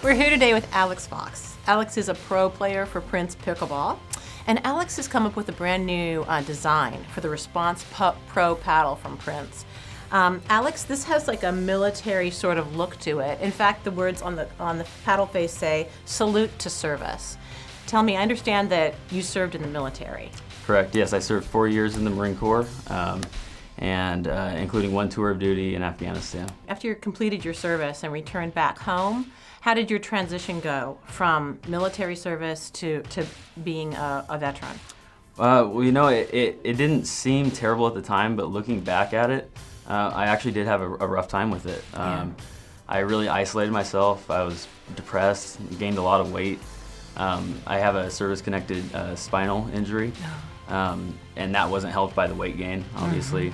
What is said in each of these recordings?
We're here today with Alex Fox. Alex is a pro player for Prince Pickleball, and Alex has come up with a brand new design for the Response Pro paddle from Prince. Alex, this has like a military sort of look to it. In fact, the words on the paddle face say, "Salute to service." Tell me, I understand that you served in the military. Correct, yes, I served 4 years in the Marine Corps, and including one tour of duty in Afghanistan. After you completed your service and returned back home, how did your transition go from military service to being a veteran? Well, you know, it didn't seem terrible at the time, but looking back at it, I actually did have a rough time with it. I really isolated myself. I was depressed, gained a lot of weight. I have a service-connected spinal injury, and that wasn't helped by the weight gain, obviously.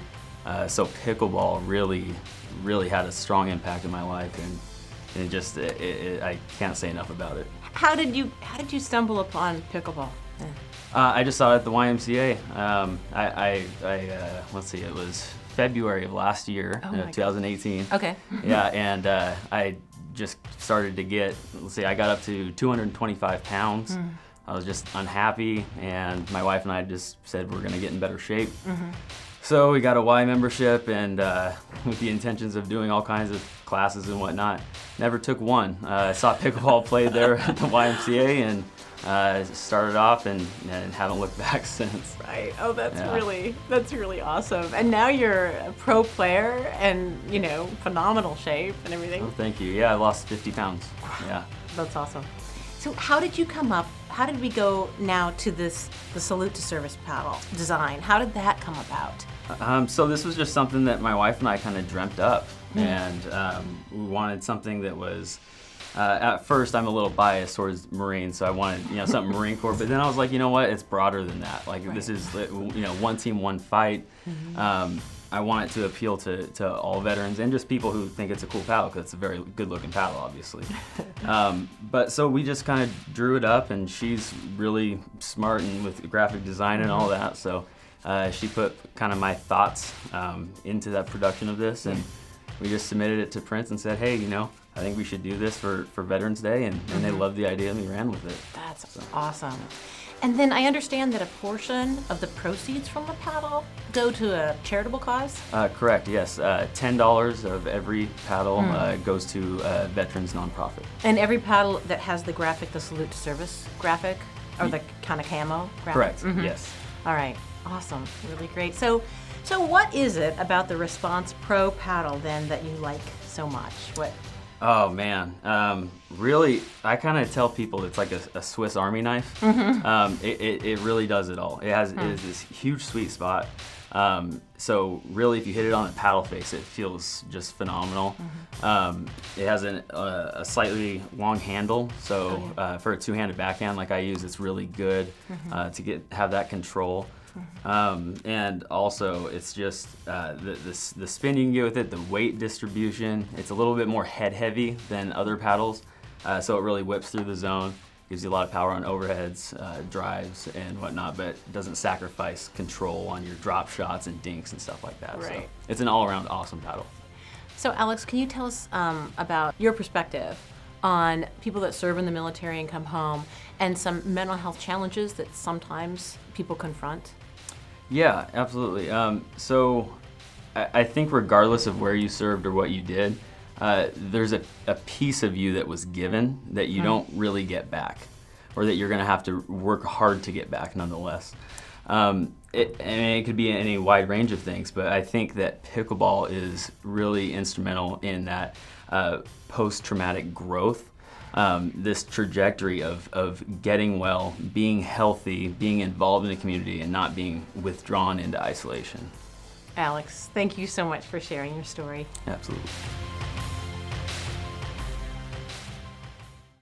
So pickleball really had a strong impact in my life, and I can't say enough about it. How did you stumble upon pickleball? I just saw it at the YMCA. Let's see, it was February of last year, 2018. Okay. Yeah, and I just started to get, I got up to 225 pounds. I was just unhappy, and my wife and I just said we're gonna get in better shape. So we got a Y membership, and with the intentions of doing all kinds of classes and whatnot. Never took one. I saw pickleball played there at the YMCA, and started off and haven't looked back since. Right. Oh, that's really awesome. And now you're a pro player and, you know, phenomenal shape and everything. Oh, thank you. Yeah, I lost 50 pounds. Yeah. That's awesome. So how did we go now to the Salute to Service paddle design? How did that come about? So this was just something that my wife and I kind of dreamt up, and we wanted something that was, at first I'm a little biased towards Marine, so I wanted, you know, something Marine Corps, but then I was like, you know what, it's broader than that. Like this is, you know, one team, one fight. I want it to appeal to all veterans and just people who think it's a cool paddle, because it's a very good looking paddle, obviously. But so we just kind of drew it up, and she's really smart and with graphic design and all that, so she put kind of my thoughts into that production of this, and we just submitted it to Prince and said, hey, you know, I think we should do this for Veterans Day, and they loved the idea and we ran with it. That's awesome. And then I understand that a portion of the proceeds from the paddle go to a charitable cause? Correct, yes. $10 of every paddle goes to a veterans nonprofit. And every paddle that has the graphic, the Salute to Service graphic, or the kind of camo graphic? Correct, yes. All right, awesome, really great. So what is it about the Response Pro paddle then that you like so much? Oh man, really, I kind of tell people it's like a Swiss Army knife. It really does it all. It has this huge sweet spot. So really, if you hit it on the paddle face, it feels just phenomenal. It has a slightly long handle, so for a two-handed backhand like I use, it's really good to have that control. And also it's just the spin you can get with it, the weight distribution. It's a little bit more head heavy than other paddles, so it really whips through the zone, gives you a lot of power on overheads, drives and whatnot, but doesn't sacrifice control on your drop shots and dinks and stuff like that. Right. So it's an all-around awesome paddle. So Alex, can you tell us about your perspective on people that serve in the military and come home, and some mental health challenges that sometimes people confront? Yeah, absolutely. So I think regardless of where you served or what you did, there's a piece of you that was given that you don't really get back, or that you're going to have to work hard to get back nonetheless. It could be any wide range of things, but I think that pickleball is really instrumental in that post-traumatic growth. This trajectory of getting well, being healthy, being involved in the community, and not being withdrawn into isolation. Alex, thank you so much for sharing your story. Absolutely.